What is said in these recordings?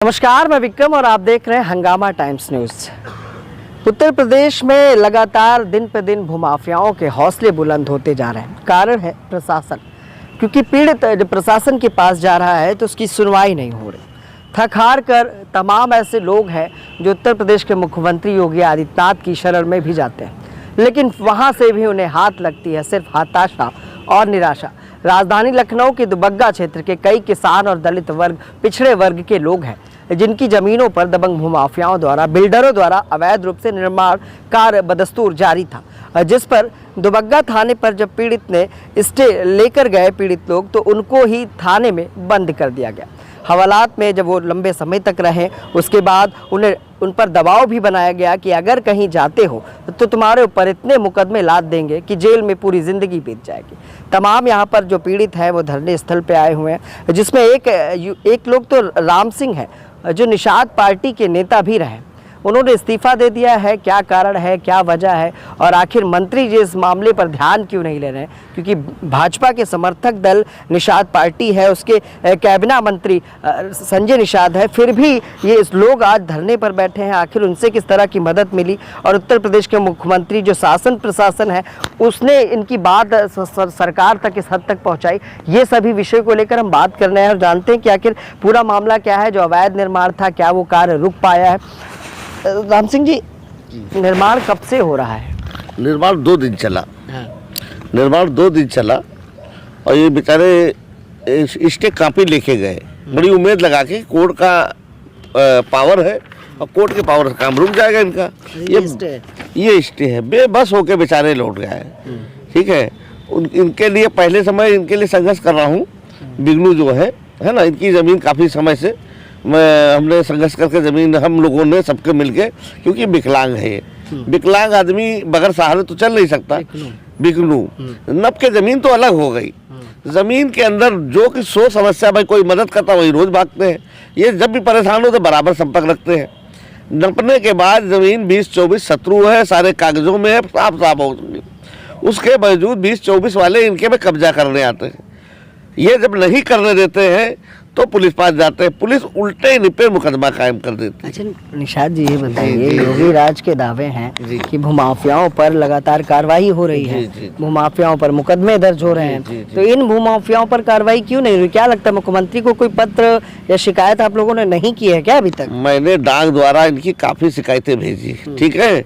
नमस्कार, मैं विक्रम और आप देख रहे हैं हंगामा टाइम्स न्यूज़। उत्तर प्रदेश में लगातार दिन पे दिन भूमाफियाओं के हौसले बुलंद होते जा रहे हैं। कारण है प्रशासन, क्योंकि पीड़ित जब प्रशासन के पास जा रहा है तो उसकी सुनवाई नहीं हो रही। थक हार कर तमाम ऐसे लोग हैं जो उत्तर प्रदेश के मुख्यमंत्री योगी आदित्यनाथ की शरण में भी जाते हैं, लेकिन वहाँ से भी उन्हें हाथ लगती है सिर्फ हताशा और निराशा। राजधानी लखनऊ के दुबग्गा क्षेत्र के कई किसान और दलित वर्ग, पिछड़े वर्ग के लोग हैं जिनकी जमीनों पर दबंग भूमाफियाओं द्वारा, बिल्डरों द्वारा अवैध रूप से निर्माण कार्य बदस्तूर जारी था, जिस पर दुबग्गा थाने पर जब पीड़ित ने स्टे लेकर गए पीड़ित लोग, तो उनको ही थाने में बंद कर दिया गया। हवालात में जब वो लंबे समय तक रहे, उसके बाद उन पर दबाव भी बनाया गया कि अगर कहीं जाते हो तो तुम्हारे ऊपर इतने मुकदमे लाद देंगे कि जेल में पूरी ज़िंदगी बीत जाएगी। तमाम यहाँ पर जो पीड़ित हैं वो धरने स्थल पे आए हुए हैं, जिसमें एक लोग तो राम सिंह है जो निषाद पार्टी के नेता भी रहे। उन्होंने इस्तीफा दे दिया है। क्या कारण है, क्या वजह है और आखिर मंत्री जी इस मामले पर ध्यान क्यों नहीं ले रहे हैं? क्योंकि भाजपा के समर्थक दल निषाद पार्टी है, उसके कैबिनेट मंत्री संजय निषाद है, फिर भी ये इस लोग आज धरने पर बैठे हैं। आखिर उनसे किस तरह की मदद मिली और उत्तर प्रदेश के मुख्यमंत्री जो शासन प्रशासन है उसने इनकी बात सरकार तक किस हद तक पहुँचाई, ये सभी विषय को लेकर हम बात करने हैं और जानते हैं कि आखिर पूरा मामला क्या है। जो अवैध निर्माण था, क्या वो कार्य रुक पाया है? राम सिंह जी, निर्माण कब से हो रहा है? निर्माण 2 दिन चला। हाँ। निर्माण 2 दिन चला और ये बेचारे स्टे कापी लेके गए, बड़ी उम्मीद लगा के कोर्ट का पावर है और कोर्ट के पावर से काम रुक जाएगा इनका। ये स्टे है, बेबस होके बेचारे लौट गए। ठीक है, इनके लिए पहले समय इनके लिए संघर्ष कर रहा हूँ। बिगनू जो है ना, इनकी ज़मीन काफ़ी समय से हमने संघर्ष करके ज़मीन हम लोगों ने सबके मिलके, क्योंकि विकलांग है ये, विकलांग आदमी बगैर सहारे तो चल नहीं सकता। बिगनू नब के ज़मीन तो अलग हो गई। ज़मीन के अंदर जो कि 100 समस्या, भाई कोई मदद करता वही रोज़ भागते हैं। ये जब भी परेशान हो तो बराबर संपर्क रखते हैं। नपने के बाद ज़मीन 20-24 शत्रु है, सारे कागज़ों में है, साफ साफ हो। उसके बावजूद 20-24 वाले इनके में कब्जा करने आते हैं। ये जब नहीं करने देते हैं तो पुलिस पास जाते हैं, पुलिस उल्टे इन पे मुकदमा कायम कर देती है। अच्छा निषाद जी, ये बताइए, योगी राज के दावे हैं कि भूमाफियाओं पर लगातार कार्रवाई हो रही है, भूमाफियाओं पर मुकदमे दर्ज हो रहे हैं, तो इन भूमाफियाओं पर कार्रवाई क्यों नहीं हुई? क्या लगता है, मुख्यमंत्री को कोई पत्र या शिकायत आप लोगों ने नहीं की है क्या अभी तक? मैंने डाक द्वारा इनकी काफ़ी शिकायतें भेजी, ठीक है,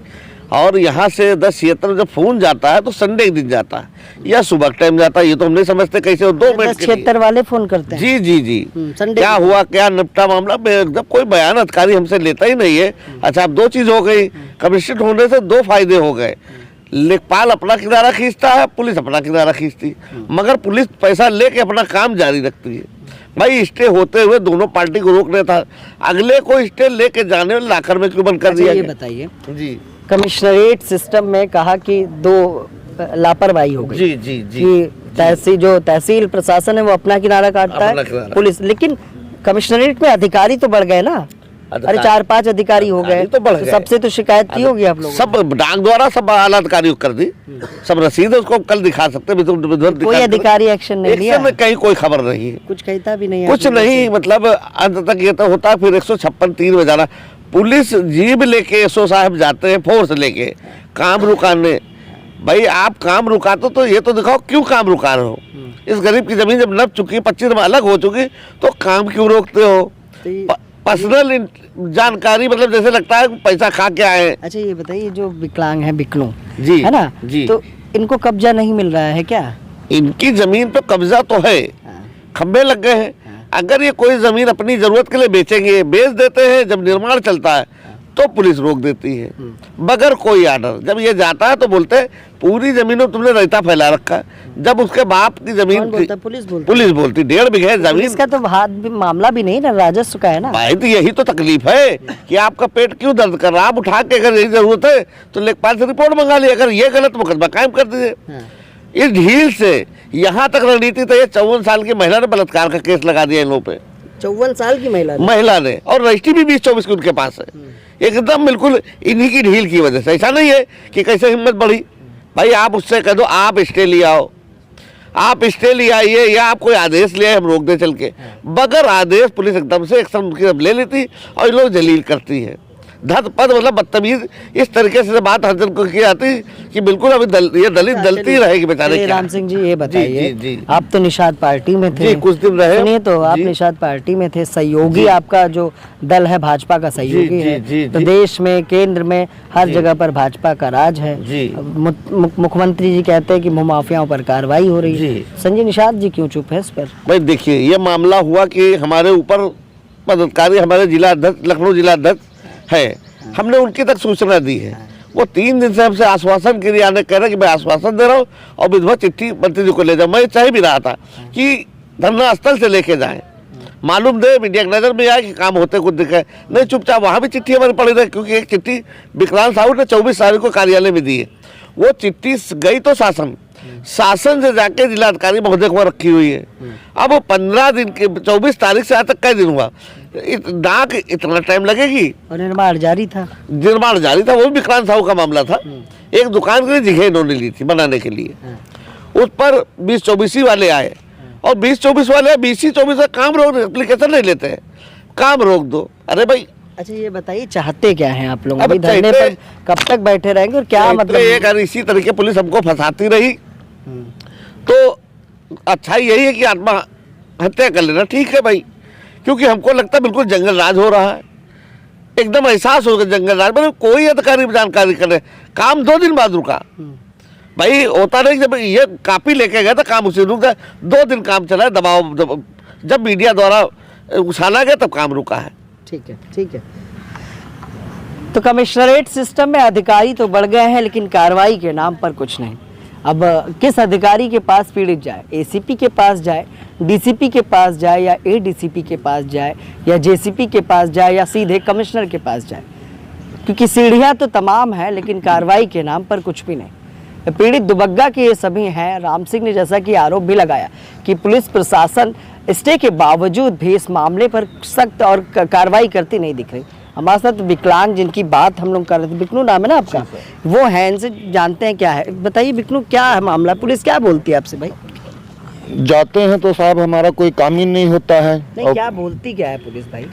और यहाँ से 10-76 जब फोन जाता है तो संडे के दिन जाता है या सुबह टाइम जाता है, ये तो हम नहीं समझते कैसे। 2 मिनट 10-76 वाले फोन करते हैं। जी संडे क्या हुआ, क्या निपटा मामला, जब कोई बयान अधिकारी हमसे लेता ही नहीं है। अच्छा, अब 2 चीज हो गई, कमिश्नरेट होने से 2 फायदे हो गए। लेखपाल अपना किनारा खींचता है, पुलिस अपना किनारा खींचती, मगर पुलिस पैसा लेके अपना काम जारी रखती है। भाई स्टे होते हुए दोनों पार्टी को रोकने था, अगले को स्टे लेके जाने में लाकर में क्यों बंद कर दिया? ये बताइए जी, कमिश्नरेट सिस्टम में कहा कि 2 लापरवाही हो गई। जी कि तहसील प्रशासन है वो अपना किनारा काटता है, पुलिस, लेकिन कमिश्नरेट में अधिकारी तो बढ़ गए ना। अरे 4-5 अधिकारी हो गए तो सबसे तो शिकायत की होगी आप लोग? सब डाक द्वारा सब आला अधिकारियों कर दी, सब रसीद उसको कल दिखा सकते हैं। कोई अधिकारी एक्शन नहीं लिया? में कहीं कोई खबर नहीं है, कुछ कहता भी नहीं है, कुछ नहीं। मतलब अंत तक ये तो होता है, फिर 156-3 में जाना, पुलिस जीप लेके एसओ साहब जाते हैं फोर्स लेके काम रुकाने। भाई आप काम रुकाते तो ये तो दिखाओ क्यों काम रुका रहे हो? इस गरीब की जमीन जब नप चुकी, 25 में अलग हो चुकी, तो काम क्यों रोकते हो? पर्सनल जानकारी, मतलब जैसे लगता है पैसा खा के आए। अच्छा ये बताइए, जो विकलांग है बिकनू जी है ना जी, तो इनको कब्जा नहीं मिल रहा है क्या? इनकी जमीन पे कब्जा तो है, खंबे लग गए हैं। अगर ये कोई जमीन अपनी जरूरत के लिए बेचेंगे, बेच देते हैं, जब निर्माण चलता है तो पुलिस रोक देती है बगैर कोई आर्डर। जब ये जाता है तो बोलते हैं पूरी जमीनों तुमने रायता फैला रखा है। जब उसके बाप की जमीन पुलिस बोलती 1.5 बीघे जमीन, इसका तो मामला भी नहीं ना, राजस्व का है ना भाई। तो यही तो तकलीफ है कि आपका पेट क्यों दर्द कर रहा है। आप उठा के अगर यही जरूरत है तो लेखपाल से रिपोर्ट मंगा ली, अगर ये गलत मुकदमा कायम कर दीजिए। इस ढील से यहाँ तक रणनीति तो ये 54 साल की महिला ने बलात्कार का केस लगा दिया इन लोगों पे। 54 साल की महिला ने, और रजिस्ट्री भी 20-24 की उनके पास है। एकदम बिल्कुल इन्हीं की ढील की वजह से। ऐसा नहीं है कि कैसे हिम्मत बढ़ी। भाई आप उससे कह दो आप स्टे ले आओ, आप स्टे ले आइए या आप कोई आदेश ले आए, हम रोक दे चल के। बगैर आदेश पुलिस एकदम से एक्शन उनकी ले लेती और ये लोग जलील करती है। धत पद मतलब बदतमीज इस तरीके से बात हर जन को की जाती कि बिल्कुल अभी ये दलित दलती रहेगी बेचारे। चलिए राम सिंह जी ये बताइए, जी। आप तो निषाद पार्टी में थे, जी कुछ दिन रहे। सुनिए तो आप निषाद पार्टी में थे, सहयोगी आपका जो दल है भाजपा का सहयोगी है, प्रदेश में केंद्र में हर जगह पर भाजपा का राज है। मुख्यमंत्री जी कहते हैं कि भूमाफियाओं पर कार्रवाई हो रही है, संजय निषाद जी क्यों चुप है इस पर? भाई देखिए, ये मामला हुआ कि हमारे ऊपर पदाधिकारी, हमारे जिला अध्यक्ष, लखनऊ जिला अध्यक्ष है, हमने उनकी तक सूचना दी है। वो 3 दिन से हमसे आश्वासन के लिए आने कह रहे कि मैं आश्वासन दे रहा हूँ और विधिवत चिट्ठी मंत्री जी को ले जाऊँ। मैं चाह भी रहा था कि धरना स्थल से लेके जाएं, मालूम दे, मीडिया की नज़र में आए कि काम होते कुछ दिखे नहीं, चुपचाप वहाँ भी चिट्ठी हमारी पड़ी रही। क्योंकि एक चिट्ठी विक्रांत साहू ने 24 तारीख को कार्यालय में दी है, वो चिट्ठी गई तो शासन से जाके जिलाधिकारी महोदय को रखी हुई है। अब वो 15 दिन के 24 तारीख से आज तक कई दिन हुआ, इतना टाइम लगेगी। और निर्माण जारी था, वो भी विक्रांत साहू का मामला था। एक दुकान के लिए जगह इन्होंने ली थी बनाने के लिए, उस पर 20-24 वाले आए और 20-24 वाले 20-24 का काम रोक, एप्लीकेशन नहीं लेते हैं, काम रोक दो। अरे भाई अच्छा ये बताइए चाहते क्या हैं आप लोग? अभी धरने पर कब तक बैठे रहेंगे और क्या मतलब? एक इसी तरीके पुलिस हमको फंसाती रही तो अच्छा यही है कि आत्महत्या कर लेना ठीक है भाई, क्योंकि हमको लगता है बिल्कुल जंगल राज हो रहा है, एकदम एहसास हो गया जंगल राज। मतलब कोई अधिकारी जानकारी करे, काम 2 दिन बाद रुका भाई, होता नहीं। जब ये कापी लेके गया था काम उसी रुक गया, 2 दिन काम चला है, दबाव जब मीडिया द्वारा उछाला गया तब काम रुका है। ठीक है। तो कमिश्नरेट सिस्टम में अधिकारी तो बढ़ गए हैं लेकिन कार्रवाई के नाम पर कुछ नहीं। अब किस अधिकारी के पास पीड़ित जाए? एसीपी के पास जाए, डीसीपी के पास जाए या एडीसीपी के पास जाए या जेसीपी के पास जाए या सीधे कमिश्नर के पास जाए? क्योंकि सीढ़ियां तो तमाम हैं लेकिन कार्रवाई के नाम पर कुछ भी नहीं। पीड़ित दुबग्गा के ये सभी हैं। राम सिंह ने जैसा कि आरोप भी लगाया कि पुलिस प्रशासन स्टे के बावजूद भी इस मामले पर सख्त और कार्रवाई करती नहीं दिख रही। हमारे साथ विकलांग जिनकी बात हम लोग कर रहे थे, विष्णु नाम है ना आपका, वो हैं, इनसे जानते हैं क्या है। बताइए विष्णु, क्या है मामला? पुलिस क्या बोलती है आपसे भाई? जाते हैं तो साहब हमारा कोई काम ही नहीं होता है। नहीं, क्या बोलती क्या है पुलिस भाई?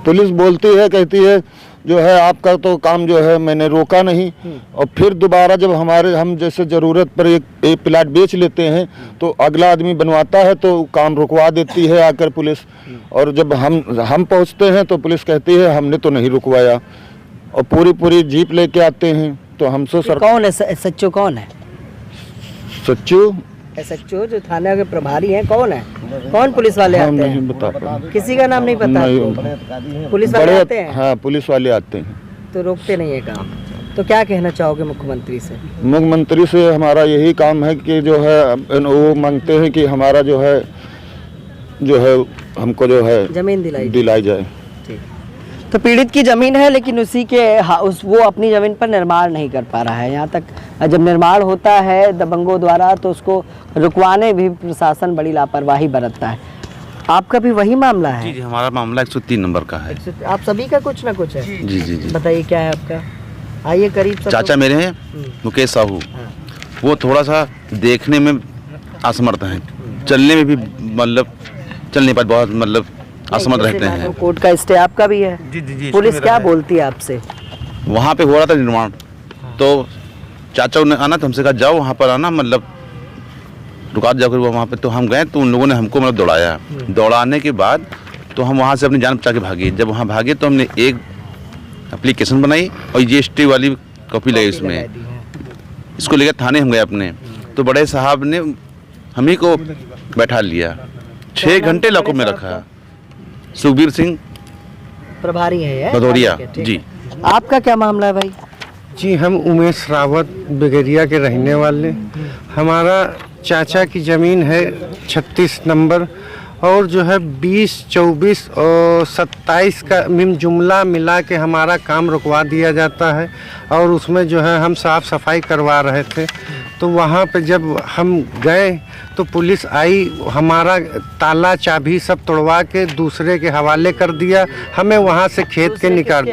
पुलिस बोलती है, कहती है जो है आपका तो काम जो है मैंने रोका नहीं, और फिर दोबारा जब हम जैसे ज़रूरत पर एक प्लाट बेच लेते हैं तो अगला आदमी बनवाता है तो काम रुकवा देती है आकर पुलिस। और जब हम पहुंचते हैं तो पुलिस कहती है हमने तो नहीं रुकवाया, और पूरी जीप लेके आते हैं। तो हमसे सर कौन है सच्चो? कौन है सच्चू? एसएचओ जो थाने के प्रभारी हैं, कौन है? कौन पुलिस वाले आते हैं? नहीं बता पा, किसी का नाम नहीं पता आपको? पुलिस वाले आते हैं? हाँ पुलिस वाले आते हैं तो रोकते नहीं है काम। तो क्या कहना चाहोगे मुख्यमंत्री से? मुख्यमंत्री से हमारा यही काम है कि जो है वो मांगते हैं कि हमारा जो है हमको जो है जमीन दिलाई जाए। तो पीड़ित की जमीन है लेकिन उसी के वो अपनी जमीन पर निर्माण नहीं कर पा रहा है। यहाँ तक जब निर्माण होता है दबंगों द्वारा तो उसको रुकवाने भी प्रशासन बड़ी लापरवाही बरतता है। आपका भी वही मामला है? जी, हमारा मामला 103 नंबर का है। आप सभी का कुछ ना कुछ है? जी। बताइए क्या है आपका? आइए करीब। चाचा मेरे हैं मुकेश साहू, वो थोड़ा सा देखने में असमर्थ हैं, चलने में भी मतलब चल नहीं पाते, बहुत मतलब असमर्थ रहते हैं। कोर्ट का स्टे आपका भी है? जी। पुलिस क्या बोलती है आपसे? वहाँ पे हो रहा था निर्माण, तो चाचा ने आना तो हमसे कहा जाओ वहाँ पर आना, मतलब रुका जाकर वहाँ पे। तो हम गए तो उन लोगों ने हमको मतलब दौड़ाया। दौड़ाने के बाद तो हम वहाँ से अपनी जान बचा के भागे। जब वहाँ भागे तो हमने एक एप्लीकेशन बनाई और GST वाली कॉपी लगी उसमें, इसको लेकर थाने हम गए अपने। तो बड़े साहब ने हम ही को बैठा लिया, 6 घंटे लॉकअप में रखा। सुखबीर सिंह प्रभारी है भदौरिया जी। आपका क्या मामला है भाई? जी, हम उमेश रावत बिगरिया के रहने वाले। हमारा चाचा की ज़मीन है 36 नंबर, और जो है 20, 24 और 27 का जुमला मिला के हमारा काम रुकवा दिया जाता है। और उसमें जो है हम साफ़ सफाई करवा रहे थे, तो वहाँ पे जब हम गए तो पुलिस आई, हमारा ताला चाबी सब तोड़वा के दूसरे के हवाले कर दिया। हमें वहाँ से खेत के निकाल,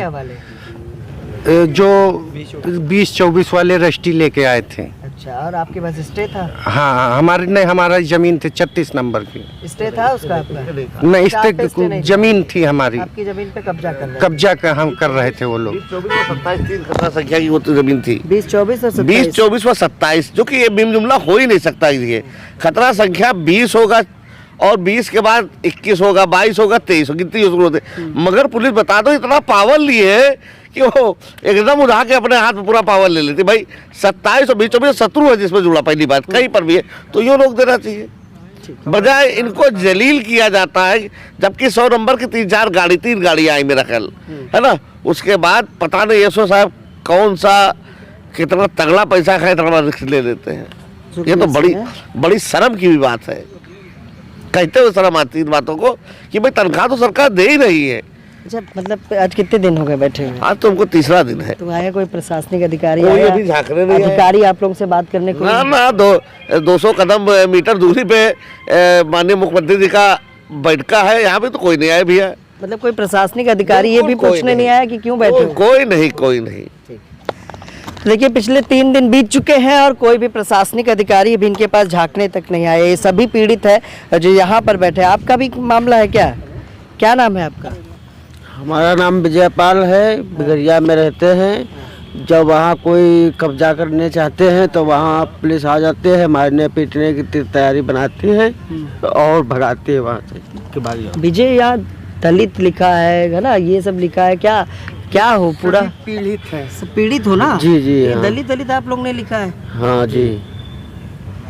जो 20-24 वाले रजिस्ट्री लेके आए थे। अच्छा, और आपके पास स्टे था? हाँ हमारी नहीं, हमारा जमीन थी 36 नंबर की। स्टे था उसका आपका? नहीं, अच्छा, आपका स्टे नहीं था। जमीन थी हमारी, आपकी जमीन पे कब्जा कर रहे कब्जा का हम कर रहे थे वो लोग। 27 खतरा संख्या की वो तो जमीन थी। 20, 24 और 20, 24 व 27, जो कि ये बिम जुमला हो ही नहीं सकता। ये खतरा संख्या 20 होगा और 20 के बाद 21 होगा, 22 होगा, 23 होगा, गिनती जरूरत है। मगर पुलिस बता दो इतना पावर लिए है कि वो एकदम उठा के अपने हाथ में पूरा पावर ले लेती। भाई 27 और 20, 24 शत्रु है जिसमें जुड़ा, पहली बात कहीं पर भी है तो ये रोक देना चाहिए। बजाय इनको जलील किया जाता है, जबकि 100 नंबर की 3 गाड़ी आई मेरा ख्याल है ना। उसके बाद पता नहीं एसओ साहब कौन सा कितना तगड़ा पैसा खाए, इतना रिस्क ले लेते हैं। ये तो बड़ी शर्म की भी बात है। कहते हुए शर्म आती है इन बातों को कि भाई तनख्वाह तो सरकार दे ही रही है। अच्छा, मतलब आज कितने दिन हो गए बैठे हुए? आज तो हमको तीसरा दिन है। तो आया कोई प्रशासनिक अधिकारी? कोई आया? अभी झांकने नहीं आया। अधिकारी आप लोगों से बात करने को? ना 200 कदम मीटर दूरी पे माननीय मुख्यमंत्री जी का बैठका है, यहाँ पे तो कोई नहीं आया भैया। मतलब कोई प्रशासनिक अधिकारी ये भी कोई पूछने नहीं आया कि क्यों बैठे हो? कोई नहीं। देखिए, पिछले 3 दिन बीत चुके हैं और कोई भी प्रशासनिक अधिकारी अभी इनके पास झांकने तक नहीं आए। ये सभी पीड़ित है जो यहाँ पर बैठे हैं। आपका भी मामला है क्या? क्या नाम है आपका? हमारा नाम विजयपाल है, बिगरिया में रहते हैं। जब वहाँ कोई कब्जा करने चाहते हैं तो वहाँ पुलिस आ जाते हैं, मारने पीटने की तैयारी बनाती है और भगाती है वहाँ से। विजय, यहाँ दलित लिखा है ना, ये सब लिखा है, क्या हो पूरा? पीड़ित है। पीड़ित हो ना? जी जी ये हाँ। दलित आप लोग ने लिखा है? हाँ जी।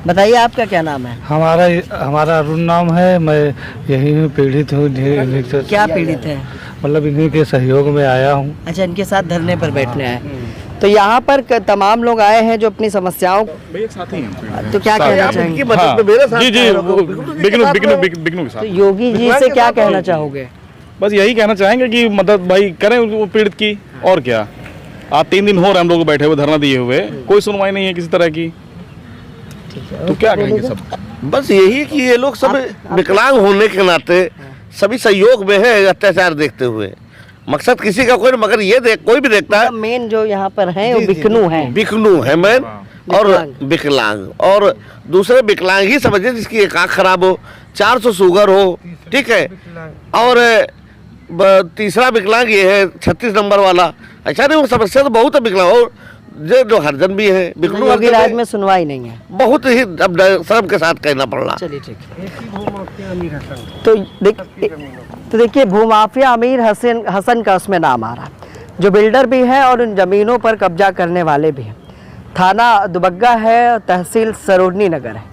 बताइए आपका क्या नाम है? हमारा अरुण नाम है। मैं यही पीड़ित हूँ। क्या पीड़ित है? मतलब इन्हीं के सहयोग में आया हूँ। अच्छा, इनके साथ धरने पर बैठने आए। तो यहाँ पर तमाम लोग आए हैं जो अपनी समस्याओं, तो क्या कहना चाहेंगे? जी जी, बिकनू के साथ। तो योगी जी से क्या कहना चाहोगे? बस यही कहना चाहेंगे कि मदद भाई करें वो पीड़ित की, और क्या। आज 3 दिन हो रहे हम लोग बैठे हुए धरना दिए हुए, कोई सुनवाई नहीं है किसी तरह की। तो क्या कहेंगे सब? बस यही कि ये लोग सब विकलांग होने के नाते सभी सहयोग में है अत्याचार देखते हुए। मकसद किसी का कोई नहीं, मगर ये कोई भी देखता है। मेन जो यहाँ पर है वो बिकनू है मैन और विकलांग, और दूसरे विकलांग ही समझे जिसकी एक आँख खराब हो, 400 शुगर हो, ठीक है, और तीसरा विकलांग ये है 36 नंबर वाला। अच्छा नहीं, वो समस्या तो बहुत है विकलांग, और जो हरजन भी है विकलांग। योगी राज में सुनवाई नहीं है, बहुत ही अब शर्म के साथ कहना पड़ रहा। चलिए ठीक है। तो देखिए भूमाफिया अमीर हसन का उसमें नाम आ रहा है, जो बिल्डर भी है और उन जमीनों पर कब्जा करने वाले भी हैं। थाना दुबग्गा है, तहसील सरोजनी नगर है।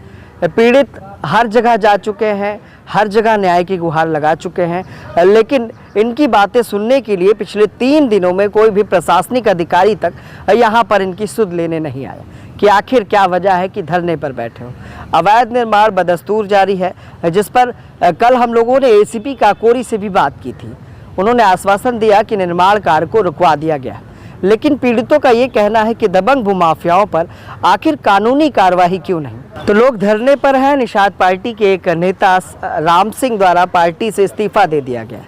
पीड़ित हर जगह जा चुके हैं, हर जगह न्याय की गुहार लगा चुके हैं, लेकिन इनकी बातें सुनने के लिए पिछले 3 दिनों में कोई भी प्रशासनिक अधिकारी तक यहाँ पर इनकी सुध लेने नहीं आया कि आखिर क्या वजह है कि धरने पर बैठे हो। अवैध निर्माण बदस्तूर जारी है, जिस पर कल हम लोगों ने एसीपी काकोरी से भी बात की थी। उन्होंने आश्वासन दिया कि निर्माण कार्य को रुकवा दिया गया, लेकिन पीड़ितों का ये कहना है कि दबंग भूमाफियाओं पर आखिर कानूनी कार्रवाई क्यों नहीं। तो लोग धरने पर हैं। निषाद पार्टी के एक नेता राम सिंह द्वारा पार्टी से इस्तीफा दे दिया गया,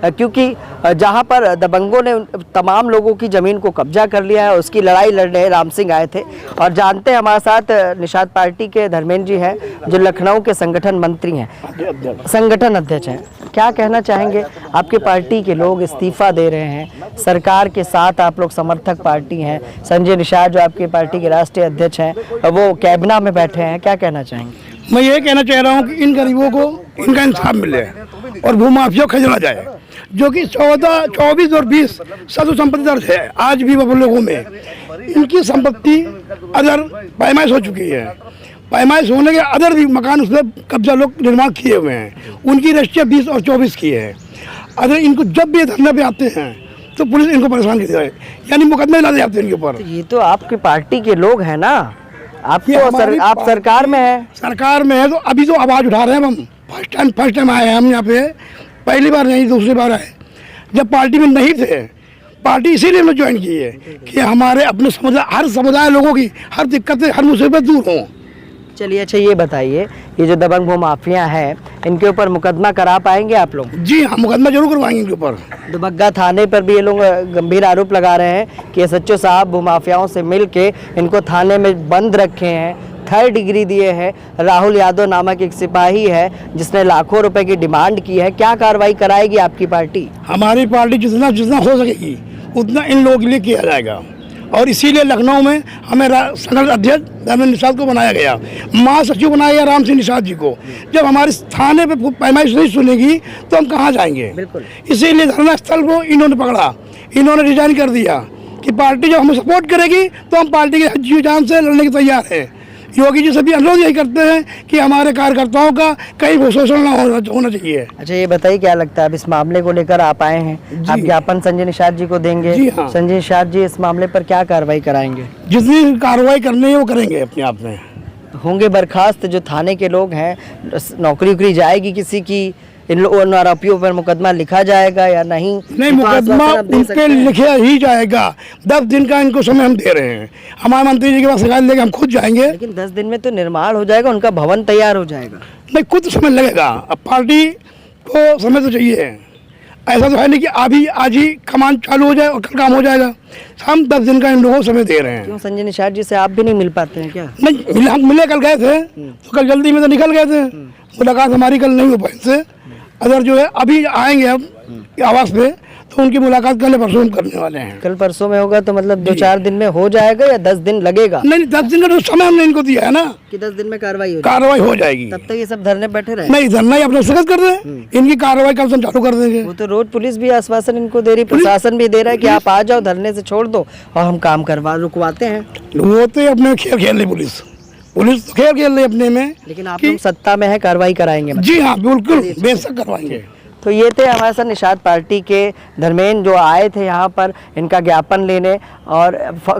क्योंकि जहां पर दबंगों ने तमाम लोगों की ज़मीन को कब्जा कर लिया है, उसकी लड़ाई लड़ने राम सिंह आए थे। और जानते हैं हमारे साथ निषाद पार्टी के धर्मेंद्र जी हैं, जो लखनऊ के संगठन मंत्री हैं, संगठन अध्यक्ष हैं। क्या कहना चाहेंगे? आपके पार्टी के लोग इस्तीफा दे रहे हैं, सरकार के साथ आप लोग समर्थक पार्टी हैं। संजय निषाद जो आपकी पार्टी के राष्ट्रीय अध्यक्ष हैं, वो कैबिनेट में बैठे हैं। क्या कहना चाहेंगे? मैं ये कहना चाह रहा हूँ कि इन गरीबों को इनका इंसाफ मिले और भूमाफिया खरीदा जाए, जो कि 14, 24 और 20 सदु संपत्ति दर्ज है आज भी वो लोगों में। इनकी संपत्ति अदर पैमाइश हो चुकी है, पैमाइश होने के अदर भी मकान उसमें कब्जा लोग निर्माण किए हुए हैं। उनकी रजिस्ट्री 20 और 24 की है। अगर इनको जब भी धरने पे आते हैं तो पुलिस इनको परेशान करती है, यानी मुकदमे लाते जाते हैं इनके ऊपर। ये तो आपकी पार्टी के लोग हैं ना, आप सरकार में है। सरकार में है तो अभी तो आवाज़ उठा रहे हैं हम। फर्स्ट टाइम आए हैं हम यहाँ पे, पहली बार नहीं दूसरी बार आए। जब पार्टी में नहीं थे, पार्टी इसीलिए हमने ज्वाइन की है कि हमारे अपने समुदाय, हर समुदाय लोगों की हर दिक्कतें, हर मुसीबत दूर हों। चलिए अच्छा ये बताइए, ये जो दबंग भूमाफिया हैं इनके ऊपर मुकदमा करा पाएंगे आप लोग? जी हाँ, मुकदमा जरूर करवाएंगे इनके ऊपर। दुबग्गा थाने पर भी ये लोग गंभीर आरोप लगा रहे हैं कि एसएचओ साहब भूमाफियाओं से मिलके इनको थाने में बंद रखे हैं, 3rd डिग्री दिए हैं। राहुल यादव नामक एक सिपाही है जिसने लाखों रुपए की डिमांड की है। क्या कार्रवाई कराएगी आपकी पार्टी? हमारी पार्टी जितना हो सकेगी उतना इन लोगों के लिए किया जाएगा, और इसीलिए लखनऊ में हमें संगठन अध्यक्ष धर्मेंद्र निषाद को बनाया गया, महासचिव बनाया गया राम सिंह निषाद जी को। जब हमारे थाने पे पैमाइश नहीं सुनेगी तो हम कहाँ जाएंगे? बिल्कुल। इसीलिए धरना स्थल को इन्होंने पकड़ा, इन्होंने डिजाइन कर दिया कि पार्टी जब हमें सपोर्ट करेगी तो हम पार्टी के जीव जान से लड़ने के तैयार हैं। योगी जी सभी अनुरोध यही करते हैं कि हमारे कार्यकर्ताओं का कहीं शोषण ना होना चाहिए। अच्छा ये बताइए, क्या लगता है अब इस मामले को लेकर आप आए हैं, आप ज्ञापन संजय निषाद जी को देंगे? जी हाँ। संजय निषाद जी इस मामले पर क्या कार्रवाई कराएंगे? जितनी कार्रवाई करनी है वो करेंगे अपने आप में। होंगे बर्खास्त जो थाने के लोग हैं? नौकरी उकरी जाएगी किसी की? इन लोगों आरोपियों पर मुकदमा लिखा जाएगा या नहीं? नहीं, मुकदमा उन पे लिखा ही जाएगा। 10 दिन का इनको समय हम दे रहे हैं। हमारे मंत्री जी के पास शिकायत लेके हम खुद जाएंगे। लेकिन 10 दिन में तो निर्माण हो जाएगा, उनका भवन तैयार हो जाएगा। नहीं, कुछ समय लगेगा। अब पार्टी को समय तो चाहिए, ऐसा तो है नहीं कि अभी आज ही कमान चालू हो जाए और कल काम हो जाएगा। हम 10 दिन का इन लोगों को समय दे रहे हैं। क्यों संजय निषाद जी से आप भी नहीं मिल पाते हैं क्या? नहीं, हम मिले, कल गए थे तो कल जल्दी में तो निकल गए थे। मुलाकात हमारी कल नहीं हो पाई इनसे। अगर जो है अभी आएंगे अब आवास पे तो उनकी मुलाकात कल परसों हम करने वाले हैं। कल परसों में होगा तो मतलब 2-4 दिन में हो जाएगा या 10 दिन लगेगा? नहीं, 10 दिन का तो समय हमने इनको दिया है ना कि 10 दिन में कार्रवाई हो कार्रवाई हो जाएगी। तब तक ये सब धरने बैठे रहे? नहीं, धरना ही अपने स्थगित कर दें, इनकी कार्रवाई कल से हम चालू कर देंगे। वो तो रोज पुलिस भी आश्वासन इनको दे रही, प्रशासन भी दे रहा है कि आप आ जाओ, धरने से छोड़ दो और हम काम रुकवाते हैं। वो तो अपने खेल खेल रही पुलिस तो खेल खेल रही अपने में। लेकिन आप लोग सत्ता में है, कार्रवाई कराएंगे? जी हाँ, बिल्कुल बेशक करवाएंगे। तो ये थे हमारे साथ निषाद पार्टी के धर्मेंद्र जो आए थे यहाँ पर इनका ज्ञापन लेने और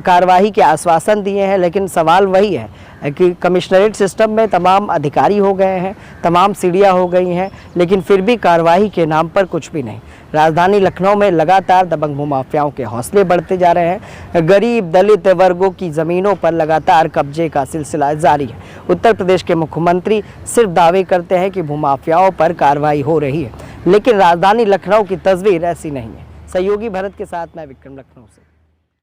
कार्रवाई के आश्वासन दिए हैं। लेकिन सवाल वही है कि कमिश्नरेट सिस्टम में तमाम अधिकारी हो गए हैं, तमाम सीढ़ियाँ हो गई हैं, लेकिन फिर भी कार्रवाई के नाम पर कुछ भी नहीं। राजधानी लखनऊ में लगातार दबंग भूमाफियाओं के हौसले बढ़ते जा रहे हैं। गरीब दलित वर्गों की ज़मीनों पर लगातार कब्जे का सिलसिला जारी है। उत्तर प्रदेश के मुख्यमंत्री सिर्फ दावे करते हैं कि भूमाफियाओं पर कार्रवाई हो रही है, लेकिन राजधानी लखनऊ की तस्वीर ऐसी नहीं है। सहयोगी भरत के साथ मैं विक्रम, लखनऊ से।